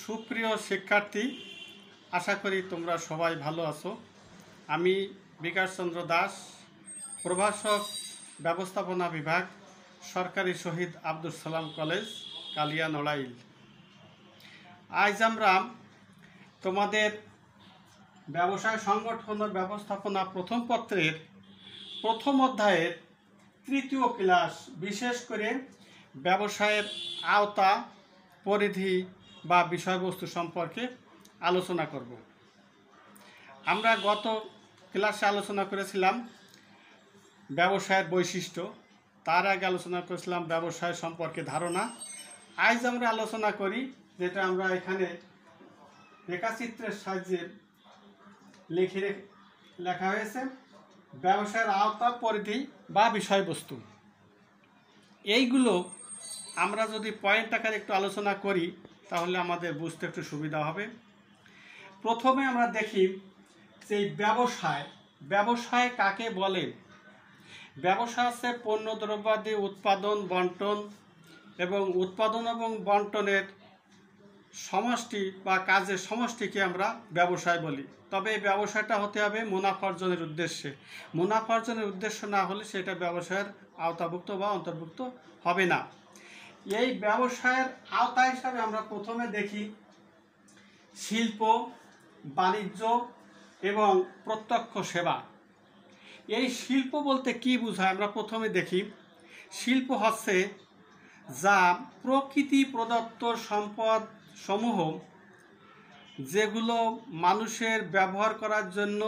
সুপ্রিয় শিক্ষার্থী, আশা করি তোমরা সবাই ভালো আছো। আমি বিকাশ চন্দ্র দাস, প্রভাষক ব্যবস্থাপনা বিভাগ, সরকারি শহীদ আব্দুল সালাম কলেজ, কালিয়া নড়াইল। আজ আমরা তোমাদের ব্যবসায় সংগঠন ও ব্যবস্থাপনা প্রথম পত্রের প্রথম অধ্যায়ের তৃতীয় ক্লাস, বিশেষ করে ব্যবসায়ের আওতা, পরিধি বা বিষয়বস্তু সম্পর্কে আলোচনা করব। আমরা গত ক্লাসে আলোচনা করেছিলাম ব্যবসায়ের বৈশিষ্ট্য, তার আগে আলোচনা করেছিলাম ব্যবসায় সম্পর্কে ধারণা। আজ আমরা আলোচনা করি, যেটা আমরা এখানে রেখাচিত্রের সাহায্যে লেখা হয়েছে, ব্যবসায়ের আওতা, পরিধি বা বিষয়বস্তু। এইগুলো আমরা যদি পয়েন্ট আকারে একটু আলোচনা করি তাহলে আমাদের বুঝতে একটু সুবিধা হবে। প্রথমে আমরা দেখি যে ব্যবসায় কাকে বলে। ব্যবসা আছে পণ্য দ্রব্যাদি উৎপাদন, বন্টন এবং উৎপাদন এবং বন্টনের সমষ্টি বা কাজের সমষ্টিকে আমরা ব্যবসায় বলি। তবে এই ব্যবসাটা হতে হবে মুনাফা অর্জনের উদ্দেশ্যে। মুনাফা অর্জনের উদ্দেশ্য না হলে সেটা ব্যবসায়ের আওতাভুক্ত বা অন্তর্ভুক্ত হবে না। এই ব্যবসায়ের আওতা হিসাবে আমরা প্রথমে দেখি শিল্প, বাণিজ্য এবং প্রত্যক্ষ সেবা। এই শিল্প বলতে কি বোঝায় আমরা প্রথমে দেখি। শিল্প হচ্ছে যা প্রকৃতি প্রদত্ত সম্পদ সমূহ যেগুলো মানুষের ব্যবহার করার জন্য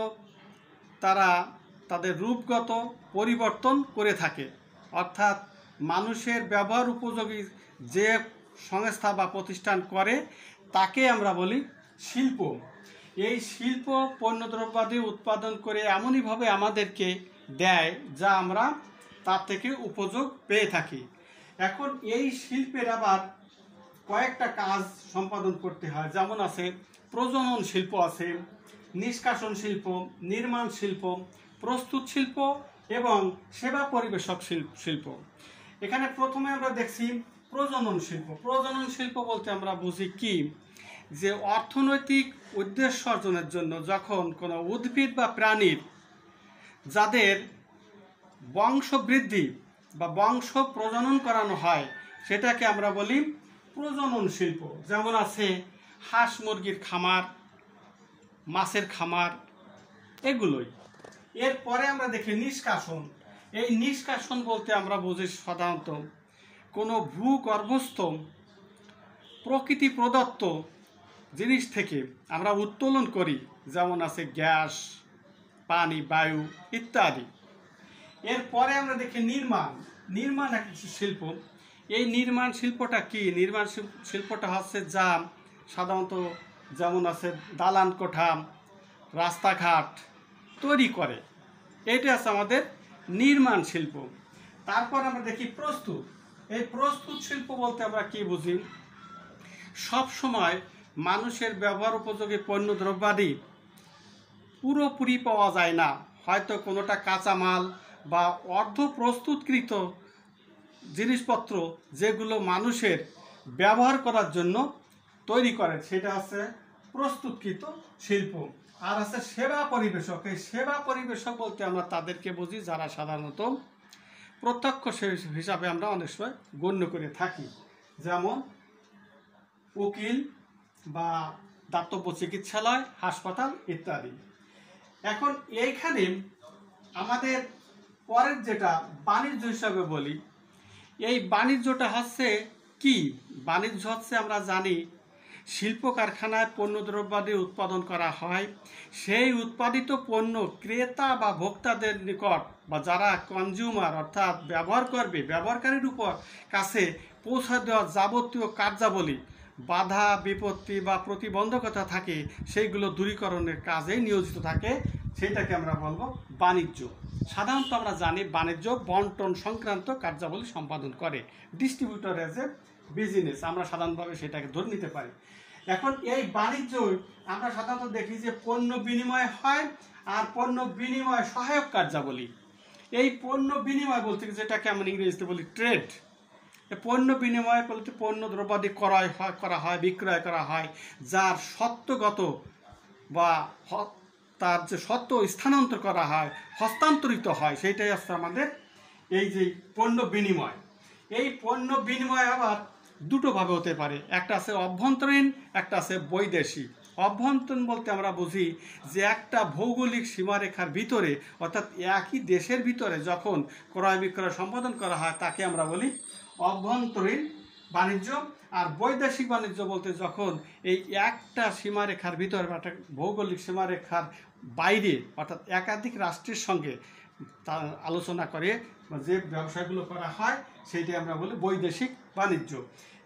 তারা তাদের রূপগত পরিবর্তন করে থাকে, অর্থাৎ মানুষের ব্যবহার উপযোগী যে সংস্থা বা প্রতিষ্ঠান করে তাকে আমরা বলি শিল্প। এই শিল্প পণ্যদ্রব্যাদি উৎপাদন করে এমনইভাবে আমাদেরকে দেয় যা আমরা তার থেকে উপযোগ পেয়ে থাকি। এখন এই শিল্পের আবার কয়েকটা কাজ সম্পাদন করতে হয়, যেমন আছে প্রজনন শিল্প, আছে নিষ্কাশন শিল্প, নির্মাণ শিল্প, প্রস্তুত শিল্প এবং সেবা পরিবেশক শিল্প। এখানে প্রথমে আমরা দেখছি প্রজনন শিল্প। প্রজনন শিল্প বলতে আমরা বুঝি কি, যে অর্থনৈতিক উদ্দেশ্য অর্জনের জন্য যখন কোনো উদ্ভিদ বা প্রাণীর যাদের বংশবৃদ্ধি বা বংশ প্রজনন করানো হয় সেটাকে আমরা বলি প্রজনন শিল্প। যেমন আছে হাঁস মুরগির খামার, মাছের খামার, এগুলোই। এরপরে আমরা দেখি নিষ্কাশন। এই নিষ্কাশন বলতে আমরা বুঝি সাধারণত কোনো ভূগর্ভস্থ প্রকৃতি প্রদত্ত জিনিস থেকে আমরা উত্তোলন করি, যেমন আছে গ্যাস, পানি, বায়ু ইত্যাদি। এরপরে আমরা দেখি নির্মাণ একটা শিল্প। এই নির্মাণ শিল্পটা কি? নির্মাণ শিল্পটা হচ্ছে যা সাধারণত যেমন আছে দালান কোঠা, রাস্তাঘাট তৈরি করে, এইটা আছে আমাদের নির্মাণ শিল্প। তারপর আমরা দেখি প্রস্তুত। এই প্রস্তুত শিল্প বলতে আমরা কি বুঝি, সব সময় মানুষের ব্যবহার উপযোগী পণ্য দ্রব্যাদি পুরোপুরি পাওয়া যায় না, হয়তো কোনোটা কাঁচামাল বা অর্ধ প্রস্তুতকৃত জিনিসপত্র যেগুলো মানুষের ব্যবহার করার জন্য তৈরি করে, সেটা আছে প্রস্তুতকৃত শিল্প। আর আছে সেবা পরিবেশক। এই সেবা পরিবেশক বলতে আমরা তাদেরকে বুঝি যারা সাধারণত প্রত্যক্ষ হিসাবে আমরা অনেক সময় গণ্য করে থাকি, যেমন উকিল বা দাতব্য চিকিৎসালয়, হাসপাতাল ইত্যাদি। এখন এইখানে আমাদের পরের যেটা বাণিজ্য হিসাবে বলি, এই বাণিজ্যটা হচ্ছে কি? বাণিজ্য হচ্ছে আমরা জানি শিল্প কারখানায় পণ্য দ্রব্যাদি উৎপাদন করা হয়, সেই উৎপাদিত পণ্য ক্রেতা বা ভোক্তাদের নিকট বা যারা কনজিউমার অর্থাৎ ব্যবহার করবে ব্যবহারকারীর উপর কাছে পৌঁছা দেওয়া যাবতীয় কার্যাবলী, বাধা বিপত্তি বা প্রতিবন্ধকতা থাকে, সেইগুলো দূরীকরণের কাজে নিয়োজিত থাকে, সেটাকে আমরা বলবো বাণিজ্য। সাধারণত আমরা জানি বাণিজ্য বন্টন সংক্রান্ত কার্যাবলী সম্পাদন করে, ডিস্ট্রিবিউটর এজ এ বিজনেস আমরা সাধারণভাবে সেটাকে ধরে নিতে পারি। এখন এই বাণিজ্য আমরা সাধারণত দেখি যে পণ্য বিনিময় হয় আর পণ্য বিনিময় সহায়ক কার্যাবলী। এই পণ্য বিনিময় বলতে যেটাকে আমরা ইংরেজিতে বলি ট্রেড, পণ্য বিনিময় বলতে পণ্য দ্রব্যাদি ক্রয় করা হয়, বিক্রয় করা হয়, যার সত্যগত বা তার যে সত্য স্থানান্তর করা হয়, হস্তান্তরিত হয়, সেইটাই হচ্ছে আমাদের এই যে পণ্য বিনিময়। এই পণ্য বিনিময় আবার দুটোভাবে হতে পারে, একটা আছে অভ্যন্তরীণ, একটা আছে বৈদেশিক। অভ্যন্তরীণ বলতে আমরা বুঝি যে একটা ভৌগোলিক সীমারেখার ভিতরে অর্থাৎ একই দেশের ভিতরে যখন ক্রয় বিক্রয় সম্পাদন করা হয় তাকে আমরা বলি অভ্যন্তরীণ বাণিজ্য। আর বৈদেশিক বাণিজ্য বলতে যখন এই একটা সীমারেখার ভিতরে বা একটা ভৌগোলিক সীমারেখার বাইরে অর্থাৎ একাধিক রাষ্ট্রের সঙ্গে তা আলোচনা করে যে ব্যবসাগুলো করা হয় সেইটাই আমরা বলি বৈদেশিক বাণিজ্য।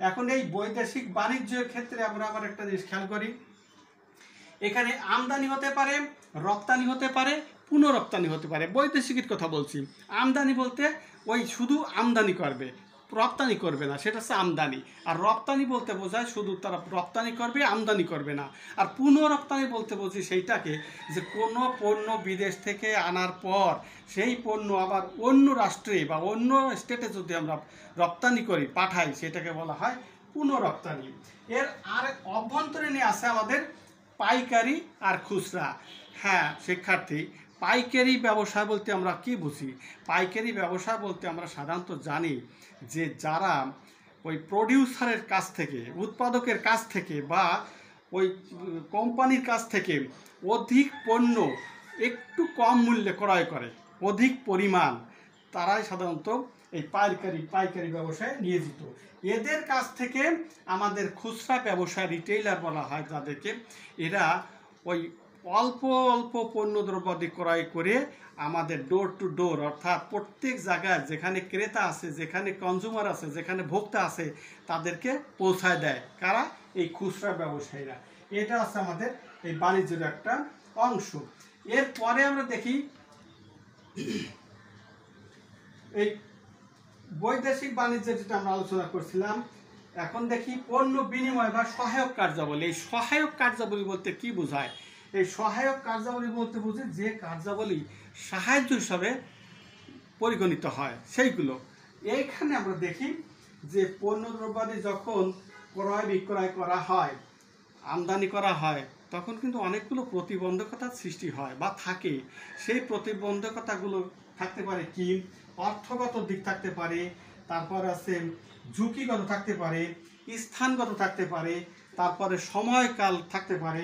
এখন এই বৈদেশিক বাণিজ্যের ক্ষেত্রে আমরা আবার একটা জিনিস খেয়াল করি, এখানে আমদানি হতে পারে, রপ্তানি হতে পারে, পুনরপ্তানি হতে পারে। বৈদেশিকের কথা বলছি। আমদানি বলতে ওই শুধু আমদানি করবে, রপ্তানি করবে না, সেটা হচ্ছে আমদানি। আর রপ্তানি বলতে বোঝায় শুধু তারা রপ্তানি করবে, আমদানি করবে না। আর পুনরপ্তানি বলতে বুঝি সেইটাকে যে কোনো পণ্য বিদেশ থেকে আনার পর সেই পণ্য আবার অন্য রাষ্ট্রে বা অন্য স্টেটে যদি আমরা রপ্তানি করি, পাঠাই, সেটাকে বলা হয় পুনরপ্তানি। এর আর অভ্যন্তরীণে আছে আমাদের পাইকারি আর খুচরা। হ্যাঁ শিক্ষার্থী, পাইকারি ব্যবসা বলতে আমরা কি বুঝি? পাইকারি ব্যবসা বলতে আমরা সাধারণত জানি যে যারা ওই প্রডিউসারের কাছ থেকে, উৎপাদকের কাছ থেকে বা ওই কোম্পানির কাছ থেকে অধিক পণ্য একটু কম মূল্যে ক্রয় করে, অধিক পরিমাণ, তারাই সাধারণত এই পাইকারি ব্যবসায় নিয়োজিত। এদের কাছ থেকে আমাদের খুচরা ব্যবসায় রিটেইলার বলা হয় যাদেরকে, এরা ওই অল্প অল্প পণ্য দ্রব্যাদি ক্রয় করে আমাদের ডোর টু ডোর অর্থাৎ প্রত্যেক জায়গায় যেখানে ক্রেতা আছে, যেখানে কনজিউমার আছে, যেখানে ভোক্তা আছে তাদেরকে পৌঁছায় দেয়। কারা? এই খুচরা ব্যবসায়ীরা। এটা আছে আমাদের এই বাণিজ্যের একটা অংশ। এরপরে আমরা দেখি এই বৈদেশিক বাণিজ্যের যেটা আমরা আলোচনা করছিলাম, এখন দেখি পণ্য বিনিময় বা সহায়ক কার্যাবলী। এই সহায়ক কার্যাবলী বলতে কি বোঝায়? এই সহায়ক কার্যাবলী বলতে বুঝি যে কার্যাবলী সাহায্য হিসাবে পরিগণিত হয় সেইগুলো। এইখানে আমরা দেখি যে পণ্য দ্রব্যাদি যখন ক্রয় বিক্রয় করা হয়, আমদানি করা হয়, তখন কিন্তু অনেকগুলো প্রতিবন্ধকতার সৃষ্টি হয় বা থাকে। সেই প্রতিবন্ধকতাগুলো থাকতে পারে কি? অর্থগত দিক থাকতে পারে, তারপর আছে ঝুঁকিগত থাকতে পারে, স্থানগত থাকতে পারে, তারপরে সময়কাল থাকতে পারে,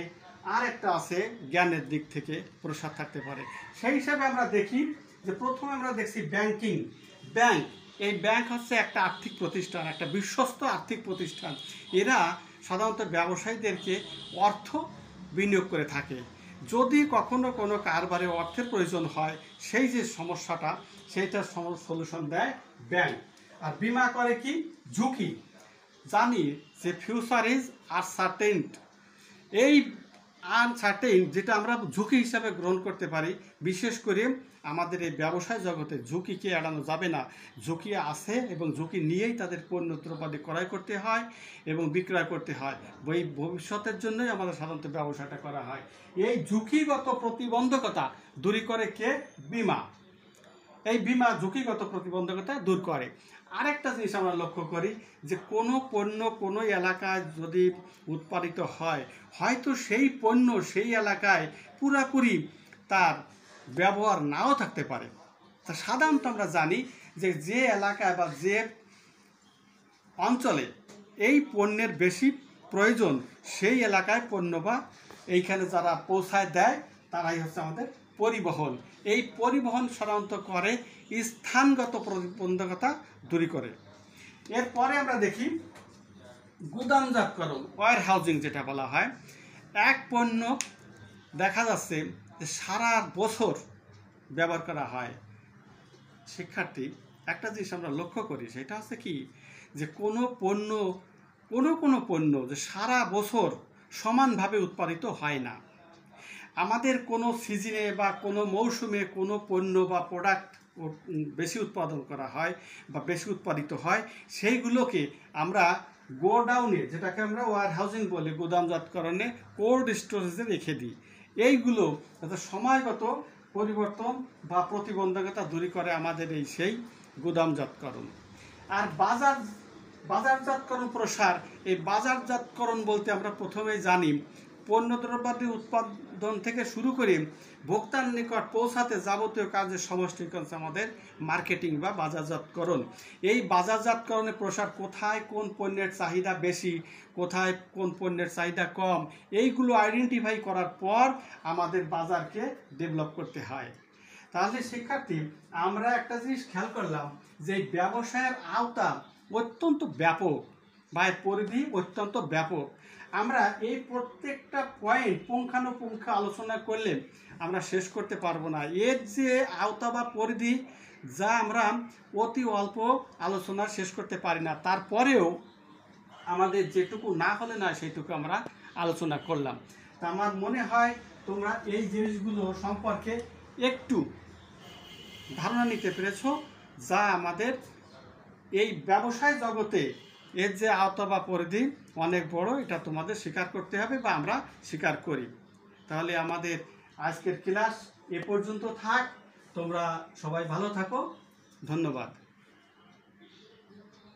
আর একটা আছে জ্ঞানের দিক থেকে প্রসার থাকতে পারে। সেই হিসাবে আমরা দেখি যে প্রথমে আমরা দেখছি ব্যাংকিং। ব্যাংক, এই ব্যাংক হচ্ছে একটা আর্থিক প্রতিষ্ঠান, একটা বিশ্বস্ত আর্থিক প্রতিষ্ঠান। এরা সাধারণত ব্যবসায়ীদেরকে অর্থ বিনিয়োগ করে থাকে। যদি কখনো কোনো কারবারে অর্থের প্রয়োজন হয়, সেই যে সমস্যাটা সেইটার সলিউশন দেয় ব্যাংক। আর বিমা করে কি? ঝুঁকি। জানি যে ফিউচার ইজ আনসার্টেন, এই আনসার্টেন যেটা আমরা ঝুঁকি হিসাবে গ্রহণ করতে পারি। বিশেষ করে আমাদের এই ব্যবসায় জগতে ঝুঁকিকে এড়ানো যাবে না। ঝুঁকি আছে এবং ঝুঁকি নিয়েই তাদের পণ্য দ্রব্যাদি ক্রয় করতে হয় এবং বিক্রয় করতে হয়। এই ভবিষ্যতের জন্যই আমাদের সাধারণত ব্যবসাটা করা হয়। এই ঝুঁকিগত প্রতিবন্ধকতা দূর করে কে? বিমা। এই বিমা ঝুঁকিগত প্রতিবন্ধকতা দূর করে। আরেকটা জিনিস আমরা লক্ষ্য করি যে কোনো পণ্য কোনো এলাকায় যদি উৎপাদিত হয়, হয়তো সেই পণ্য সেই এলাকায় পুরাপুরি তার ব্যবহার নাও থাকতে পারে। তা সাধারণত আমরা জানি যে যে এলাকায় বা যে অঞ্চলে এই পণ্যের বেশি প্রয়োজন, সেই এলাকায় পণ্য বা এইখানে যারা পৌঁছায় দেয় তারাই হচ্ছে আমাদের পরিবহন। এই পরিবহন সাধারণত করে স্থানগত প্রতিবন্ধকতা দূর করে। এরপরে আমরা দেখি গুদামজাতকরণ, ওয়্যার হাউজিং যেটা বলা হয়। এক পণ্য দেখা যাচ্ছে যে সারা বছর ব্যবহার করা হয়। শিক্ষার্থী, একটা জিনিস আমরা লক্ষ্য করি, সেটা হচ্ছে কি যে কোনো পণ্য যে সারা বছর সমানভাবে উৎপাদিত হয় না। আমাদের কোনো সিজনে বা কোনো মৌসুমে কোনো পণ্য বা প্রোডাক্ট বেশি উৎপাদন করা হয় বা বেশি উৎপাদিত হয়, সেইগুলোকে আমরা গোডাউনে, যেটাকে আমরা ওয়্যার হাউজিং বলি, গুদামজাতকরণে কোল্ড স্টোরেজে রেখে দিই। এইগুলো সময়গত পরিবর্তন বা প্রতিবন্ধকতা দূর করে আমাদের এই সেই গুদামজাতকরণ। আর বাজারজাতকরণ প্রসার, এই বাজারজাতকরণ বলতে আমরা প্রথমেই জানি পণ্যদ্রব্যাদি উৎপাদন থেকে শুরু করে ভোক্তার নিকট পৌঁছাতে যাবতীয় কাজের সমষ্টি হচ্ছে আমাদের মার্কেটিং বা বাজারজাতকরণ। এই বাজারজাতকরণের প্রসার কোথায় কোন পণ্যের চাহিদা বেশি, কোথায় কোন পণ্যের চাহিদা কম, এইগুলো আইডেন্টিফাই করার পর আমাদের বাজারকে ডেভেলপ করতে হয়। তাহলে শিক্ষার্থী, আমরা একটা জিনিস খেয়াল করলাম যে ব্যবসায়ের আওতা অত্যন্ত ব্যাপক বা এর পরিধি অত্যন্ত ব্যাপক। আমরা এই প্রত্যেকটা পয়েন্ট পুঙ্খানুপুঙ্খ আলোচনা করলে আমরা শেষ করতে পারবো না। এর যে আওতা বা পরিধি, যা আমরা অতি অল্প আলোচনা শেষ করতে পারি না, তারপরেও আমাদের যেটুকু না হলে না সেইটুকু আমরা আলোচনা করলাম। তা আমার মনে হয় তোমরা এই জিনিসগুলো সম্পর্কে একটু ধারণা নিতে পেরেছো, যা আমাদের এই ব্যবসায় জগতে এর যে আওতা বা পরিধি অনেক বড়, এটা তোমাদের স্বীকার করতে হবে বা আমরা স্বীকার করি। তাহলে আমাদের আজকের ক্লাস এ পর্যন্ত থাক। তোমরা সবাই ভালো থাকো। ধন্যবাদ।